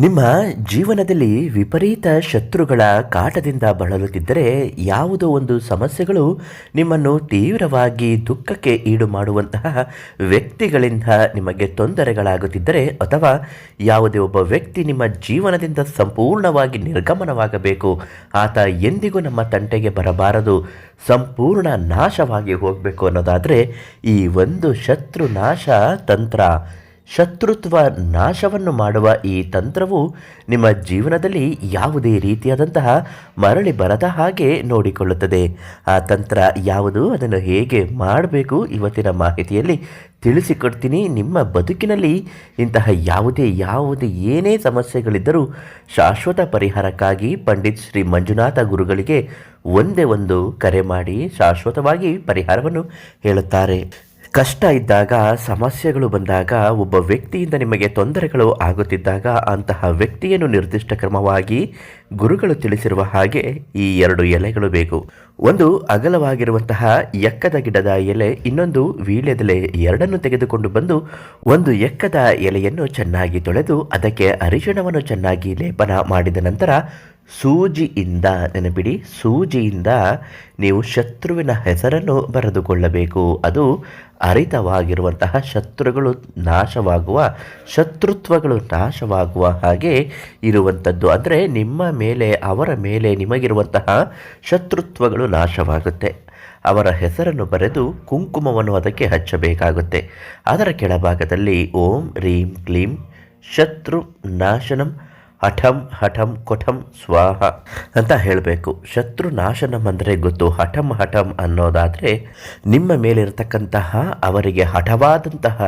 ನಿಮ್ಮ ಜೀವನದಲ್ಲಿ ವಿಪರೀತ ಶತ್ರುಗಳ ಕಾಟದಿಂದ ಬಳಲುತ್ತಿದ್ದರೆ ಯಾವುದೋ ಒಂದು ಸಮಸ್ಯೆಗಳು ನಿಮ್ಮನ್ನು ತೀವ್ರವಾಗಿ ದುಃಖಕ್ಕೆ ಈಡು ಮಾಡುವಂತಹ ವ್ಯಕ್ತಿಗಳಿಂದ ನಿಮಗೆ ತೊಂದರೆಗಳಾಗುತ್ತಿದ್ದರೆ ಅಥವಾ ಯಾವುದೇ ಒಬ್ಬ ವ್ಯಕ್ತಿ ನಿಮ್ಮ ಜೀವನದಿಂದ ಸಂಪೂರ್ಣವಾಗಿ ನಿರ್ಗಮನವಾಗಬೇಕು, ಆತ ಎಂದಿಗೂ ನಮ್ಮ ತಂಟೆಗೆ ಬರಬಾರದು, ಸಂಪೂರ್ಣ ನಾಶವಾಗಿ ಹೋಗಬೇಕು ಅನ್ನೋದಾದರೆ ಈ ಒಂದು ಶತ್ರು ನಾಶ ತಂತ್ರ, ಶತ್ರುತ್ವ ನಾಶವನ್ನು ಮಾಡುವ ಈ ತಂತ್ರವು ನಿಮ್ಮ ಜೀವನದಲ್ಲಿ ಯಾವುದೇ ರೀತಿಯಾದಂತಹ ಮರಳಿ ಬರದ ಹಾಗೆ ನೋಡಿಕೊಳ್ಳುತ್ತದೆ. ಆ ತಂತ್ರ ಯಾವುದು, ಅದನ್ನು ಹೇಗೆ ಮಾಡಬೇಕು, ಇವತ್ತಿನ ಮಾಹಿತಿಯಲ್ಲಿ ತಿಳಿಸಿಕೊಡ್ತೀನಿ. ನಿಮ್ಮ ಬದುಕಿನಲ್ಲಿ ಇಂತಹ ಯಾವುದೇ ಏನೇ ಸಮಸ್ಯೆಗಳಿದ್ದರೂ ಶಾಶ್ವತ ಪರಿಹಾರಕ್ಕಾಗಿ ಪಂಡಿತ್ ಶ್ರೀ ಮಂಜುನಾಥ ಗುರುಗಳಿಗೆ ಒಂದೇ ಒಂದು ಕರೆ ಮಾಡಿ ಶಾಶ್ವತವಾಗಿ ಪರಿಹಾರವನ್ನು ಹೇಳುತ್ತಾರೆ. ಕಷ್ಟ ಇದ್ದಾಗ, ಸಮಸ್ಯೆಗಳು ಬಂದಾಗ, ಒಬ್ಬ ವ್ಯಕ್ತಿಯಿಂದ ನಿಮಗೆ ತೊಂದರೆಗಳು ಆಗುತ್ತಿದ್ದಾಗ ಅಂತಹ ವ್ಯಕ್ತಿಯನ್ನು ನಿರ್ದಿಷ್ಟ ಕ್ರಮವಾಗಿ ಗುರುಗಳು ತಿಳಿಸಿರುವ ಹಾಗೆ ಈ 2 ಎಲೆಗಳು ಬೇಕು. ಒಂದು ಅಗಲವಾಗಿರುವಂತಹ ಎಕ್ಕದ ಗಿಡದ ಎಲೆ, ಇನ್ನೊಂದು ವೀಳ್ಯದೆಲೆ. ಎರಡನ್ನು ತೆಗೆದುಕೊಂಡು ಬಂದು ಒಂದು ಎಕ್ಕದ ಎಲೆಯನ್ನು ಚೆನ್ನಾಗಿ ತೊಳೆದು ಅದಕ್ಕೆ ಅರಿಶಿಣವನ್ನು ಚೆನ್ನಾಗಿ ಲೇಪನ ಮಾಡಿದ ನಂತರ ಸೂಜಿಯಿಂದ, ನೆನಪಿಡಿ, ಸೂಜಿಯಿಂದ ನೀವು ಶತ್ರುವಿನ ಹೆಸರನ್ನು ಬರೆದುಕೊಳ್ಳಬೇಕು. ಅದು ಅರಿತವಾಗಿರುವಂತಹ ಶತ್ರುಗಳು ನಾಶವಾಗುವ, ಶತ್ರುತ್ವಗಳು ನಾಶವಾಗುವ ಹಾಗೆ ಇರುವಂಥದ್ದು. ಅಂದರೆ ನಿಮ್ಮ ಮೇಲೆ, ಅವರ ಮೇಲೆ ನಿಮಗಿರುವಂತಹ ಶತ್ರುತ್ವಗಳು ನಾಶವಾಗುತ್ತೆ. ಅವರ ಹೆಸರನ್ನು ಬರೆದು ಕುಂಕುಮವನ್ನು ಅದಕ್ಕೆ ಹಚ್ಚಬೇಕಾಗುತ್ತೆ. ಅದರ ಕೆಳಭಾಗದಲ್ಲಿ ಓಂ ರೀಂ ಕ್ಲೀಂ ಶತ್ರು ನಾಶನಂ ಹಠಂ ಹಠಂ ಕೊಠಂ ಸ್ವಾಹ ಅಂತ ಹೇಳಬೇಕು. ಶತ್ರು ನಾಶನಂ ಅಂದರೆ ಗೊತ್ತು, ಹಠಂ ಹಠಂ ಅನ್ನೋದಾದರೆ ನಿಮ್ಮ ಮೇಲಿರತಕ್ಕಂತಹ ಅವರಿಗೆ ಹಠವಾದಂತಹ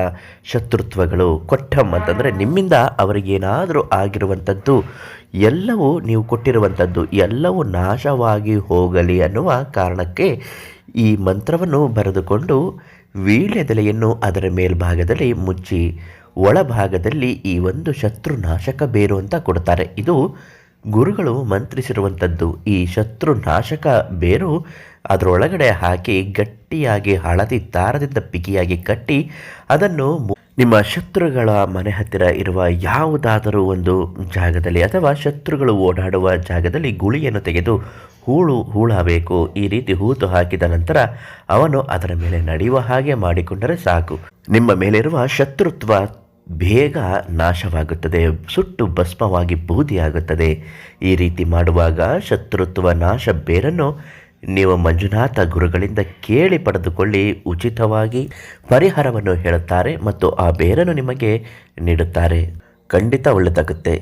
ಶತ್ರುತ್ವಗಳು, ಕೊಠಂ ಅಂತಂದರೆ ನಿಮ್ಮಿಂದ ಅವರಿಗೇನಾದರೂ ಆಗಿರುವಂಥದ್ದು ಎಲ್ಲವೂ, ನೀವು ಕೊಟ್ಟಿರುವಂಥದ್ದು ಎಲ್ಲವೂ ನಾಶವಾಗಿ ಹೋಗಲಿ ಅನ್ನುವ ಕಾರಣಕ್ಕೆ ಈ ಮಂತ್ರವನ್ನು ಬರೆದುಕೊಂಡು ವೀಳ್ಯದೆಲೆಯನ್ನು ಅದರ ಮೇಲ್ಭಾಗದಲ್ಲಿ ಮುಚ್ಚಿ ಒಳಭಾಗದಲ್ಲಿ ಈ ಒಂದು ಶತ್ರು ನಾಶಕ ಬೇರು ಅಂತ ಕೊಡ್ತಾರೆ. ಇದು ಗುರುಗಳು ಮಂತ್ರಿಸಿರುವಂಥದ್ದು. ಈ ಶತ್ರು ನಾಶಕ ಬೇರು ಅದರೊಳಗಡೆ ಹಾಕಿ ಗಟ್ಟಿಯಾಗಿ ಹಳದಿ ದಾರದಿಂದ ಬಿಗಿಯಾಗಿ ಕಟ್ಟಿ ಅದನ್ನು ನಿಮ್ಮ ಶತ್ರುಗಳ ಮನೆ ಹತ್ತಿರ ಇರುವ ಯಾವುದಾದರೂ ಒಂದು ಜಾಗದಲ್ಲಿ ಅಥವಾ ಶತ್ರುಗಳು ಓಡಾಡುವ ಜಾಗದಲ್ಲಿ ಗುಳಿಯನ್ನು ತೆಗೆದು ಹೂಳಬೇಕು. ಈ ರೀತಿ ಹೂತು ಹಾಕಿದ ನಂತರ ಅವನು ಅದರ ಮೇಲೆ ನಡೆಯುವ ಹಾಗೆ ಮಾಡಿಕೊಂಡರೆ ಸಾಕು. ನಿಮ್ಮ ಮೇಲಿರುವ ಶತ್ರುತ್ವ ಬೇಗ ನಾಶವಾಗುತ್ತದೆ, ಸುಟ್ಟು ಭಸ್ಮವಾಗಿ ಬೂದಿಯಾಗುತ್ತದೆ. ಈ ರೀತಿ ಮಾಡುವಾಗ ಶತ್ರುತ್ವ ನಾಶ ಬೇರನ್ನು ನೀವು ಮಂಜುನಾಥ ಗುರುಗಳಿಂದ ಕೇಳಿ ಪಡೆದುಕೊಳ್ಳಿ. ಉಚಿತವಾಗಿ ಪರಿಹಾರವನ್ನು ಹೇಳುತ್ತಾರೆ ಮತ್ತು ಆ ಬೇರನ್ನು ನಿಮಗೆ ನೀಡುತ್ತಾರೆ. ಖಂಡಿತ ಒಳ್ಳೆಯದಾಗುತ್ತೆ.